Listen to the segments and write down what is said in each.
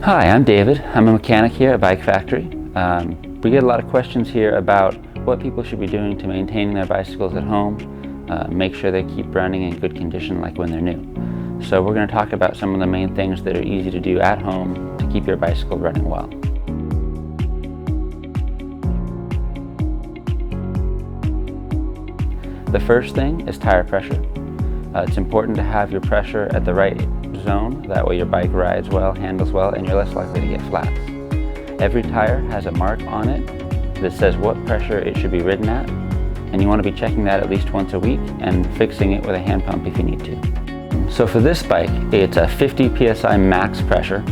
Hi, I'm David. I'm a mechanic here at BIKEFACTOry. We get a lot of questions here about what people should be doing to maintain their bicycles at home, make sure they keep running in good condition like when they're new. So we're going to talk about some of the main things that are easy to do at home to keep your bicycle running well. The first thing is tire pressure. It's important to have your pressure at the right zone, that way your bike rides well, handles well, and you're less likely to get flats. Every tire has a mark on it that says what pressure it should be ridden at, and you want to be checking that at least once a week and fixing it with a hand pump if you need to. So for this bike, it's a 50 psi max pressure,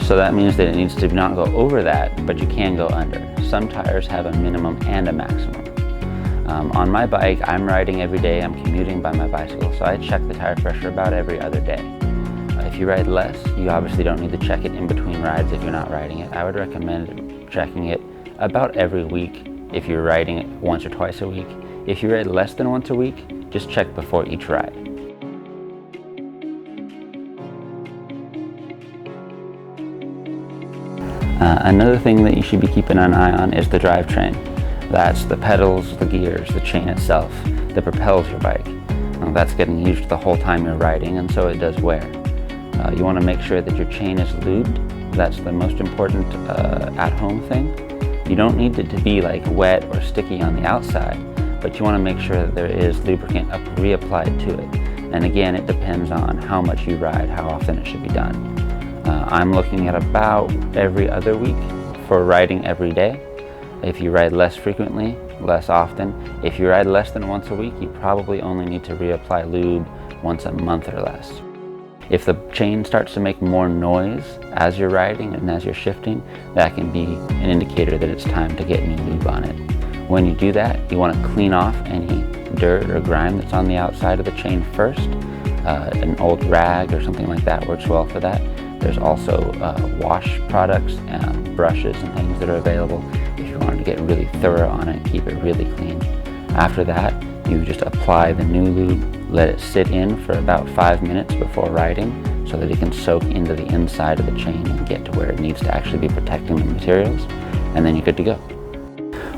so that means that it needs to not go over that, but you can go under. Some tires have a minimum and a maximum. On my bike, I'm riding every day, I'm commuting by my bicycle, so I check the tire pressure about every other day. If you ride less, you obviously don't need to check it in between rides if you're not riding it. I would recommend checking it about every week if you're riding it once or twice a week. If you ride less than once a week, just check before each ride. Another thing that you should be keeping an eye on is the drivetrain. That's the pedals, the gears, the chain itself that propels your bike. That's getting used the whole time you're riding, and so it does wear. You want to make sure that your chain is lubed. That's the most important at-home thing. You don't need it to be like wet or sticky on the outside, but you want to make sure that there is lubricant reapplied to it. And again, it depends on how much you ride, how often it should be done. I'm looking at about every other week for riding every day. If you ride less frequently, less often. If you ride less than once a week, you probably only need to reapply lube once a month or less. If the chain starts to make more noise as you're riding and as you're shifting, that can be an indicator that it's time to get new lube on it. When you do that, you want to clean off any dirt or grime that's on the outside of the chain first. An old rag or something like that works well for that. There's also wash products and brushes and things that are available if you want to get really thorough on it, keep it really clean. After that, you just apply the new lube, let it sit in for about 5 minutes before riding so that it can soak into the inside of the chain and get to where it needs to actually be protecting the materials, and then you're good to go.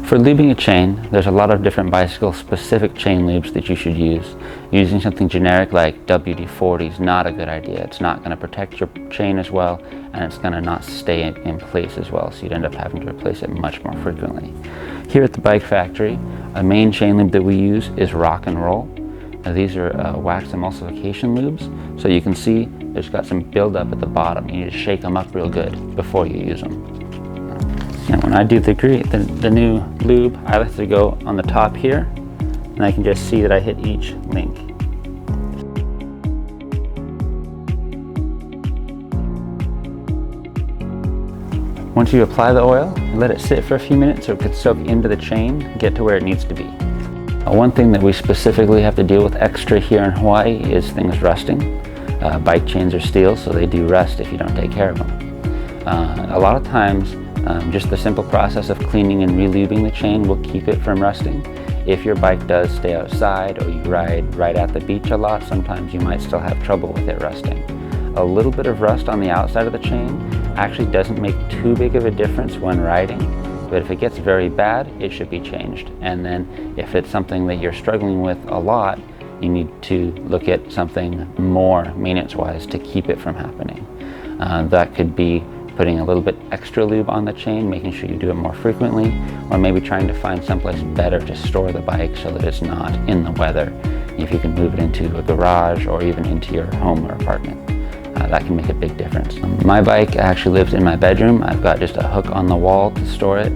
For lubing a chain, there's a lot of different bicycle-specific chain lubes that you should use. Using something generic like WD-40 is not a good idea. It's not going to protect your chain as well, and it's going to not stay in place as well, so you'd end up having to replace it much more frequently. Here at the BIKEFACTOry, a main chain lube that we use is Rock and Roll. These are wax emulsification lubes, so you can see there's got some buildup at the bottom. You need to shake them up real good before you use them. And when I do the new lube, I like to go on the top here, and I can just see that I hit each link. Once you apply the oil, let it sit for a few minutes so it could soak into the chain, get to where it needs to be. One thing that we specifically have to deal with extra here in Hawaii is things rusting. Bike chains are steel, so they do rust if you don't take care of them. A lot of times, just the simple process of cleaning and relubing the chain will keep it from rusting. If your bike does stay outside or you ride right at the beach a lot, sometimes you might still have trouble with it rusting. A little bit of rust on the outside of the chain actually doesn't make too big of a difference when riding, but if it gets very bad, it should be changed. And then if it's something that you're struggling with a lot, you need to look at something more maintenance-wise to keep it from happening. That could be putting a little bit extra lube on the chain, making sure you do it more frequently, or maybe trying to find someplace better to store the bike so that it's not in the weather. If you can move it into a garage or even into your home or apartment, that can make a big difference. My bike actually lives in my bedroom. I've got just a hook on the wall to store it.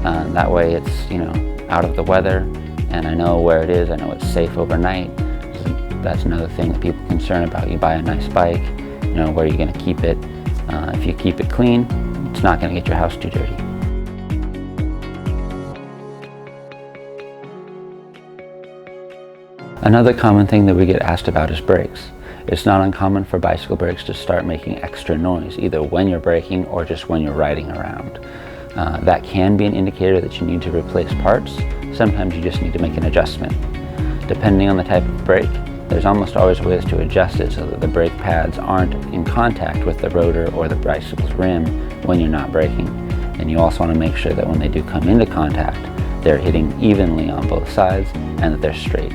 That way it's, out of the weather, and I know where it is. I know it's safe overnight. That's another thing that people concern about. You buy a nice bike, where you're going to keep it. If you keep it clean, it's not going to get your house too dirty. Another common thing that we get asked about is brakes. It's not uncommon for bicycle brakes to start making extra noise, either when you're braking or just when you're riding around. That can be an indicator that you need to replace parts. Sometimes you just need to make an adjustment. Depending on the type of brake, there's almost always ways to adjust it so that the brake pads aren't in contact with the rotor or the bicycle's rim when you're not braking. And you also want to make sure that when they do come into contact, they're hitting evenly on both sides and that they're straight.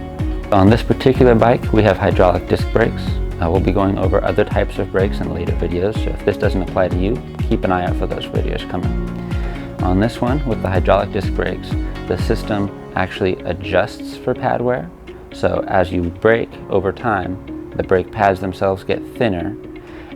On this particular bike, we have hydraulic disc brakes. We'll be going over other types of brakes in later videos, so if this doesn't apply to you, keep an eye out for those videos coming. On this one, with the hydraulic disc brakes, the system actually adjusts for pad wear. So as you brake over time, the brake pads themselves get thinner,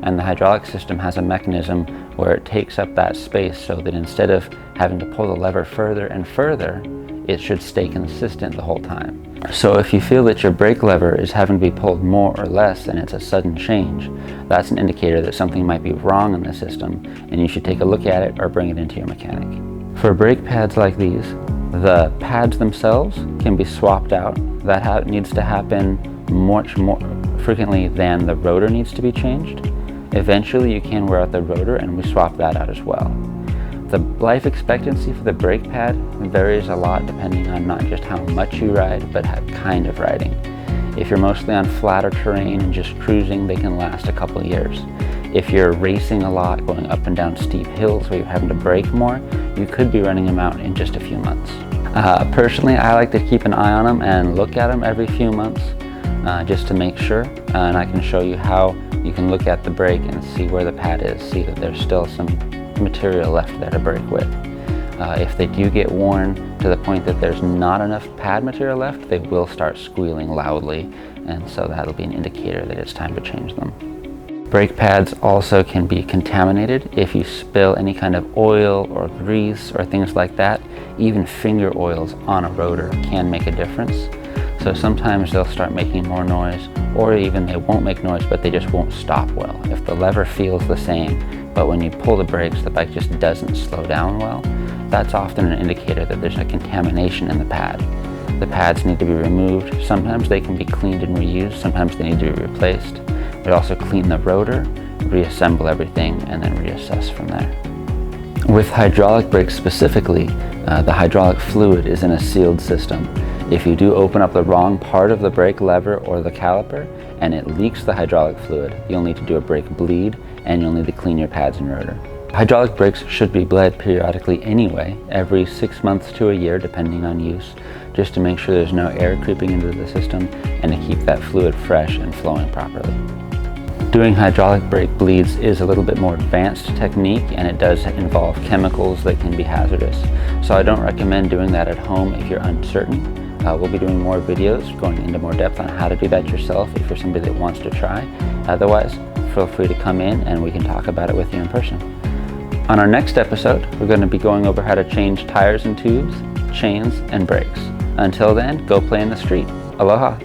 and the hydraulic system has a mechanism where it takes up that space so that instead of having to pull the lever further and further, it should stay consistent the whole time. So if you feel that your brake lever is having to be pulled more or less and it's a sudden change, that's an indicator that something might be wrong in the system and you should take a look at it or bring it into your mechanic. For brake pads like these, the pads themselves can be swapped out. That needs to happen much more frequently than the rotor needs to be changed. Eventually you can wear out the rotor and we swap that out as well. The life expectancy for the brake pad varies a lot depending on not just how much you ride, but what kind of riding. If you're mostly on flatter terrain and just cruising, they can last a couple years. If you're racing a lot, going up and down steep hills where you're having to brake more, you could be running them out in just a few months. Personally, I like to keep an eye on them and look at them every few months just to make sure. And I can show you how you can look at the brake and see where the pad is, see that there's still some material left there to brake with. If they do get worn to the point that there's not enough pad material left, they will start squealing loudly, and so that'll be an indicator that it's time to change them. Brake pads also can be contaminated. If you spill any kind of oil or grease or things like that, even finger oils on a rotor can make a difference. So sometimes they'll start making more noise, or even they won't make noise, but they just won't stop well. If the lever feels the same, but when you pull the brakes, the bike just doesn't slow down well, that's often an indicator that there's a contamination in the pad. The pads need to be removed. Sometimes they can be cleaned and reused. Sometimes they need to be replaced. We also clean the rotor, reassemble everything, and then reassess from there. With hydraulic brakes specifically, the hydraulic fluid is in a sealed system. If you do open up the wrong part of the brake lever or the caliper and it leaks the hydraulic fluid, you'll need to do a brake bleed and you'll need to clean your pads and rotor. Hydraulic brakes should be bled periodically anyway, every 6 months to a year depending on use, just to make sure there's no air creeping into the system and to keep that fluid fresh and flowing properly. Doing hydraulic brake bleeds is a little bit more advanced technique, and it does involve chemicals that can be hazardous. So I don't recommend doing that at home if you're uncertain. We'll be doing more videos going into more depth on how to do that yourself if you're somebody that wants to try. Otherwise, feel free to come in and we can talk about it with you in person. On our next episode, we're going to be going over how to change tires and tubes, chains, and brakes. Until then, go play in the street. Aloha!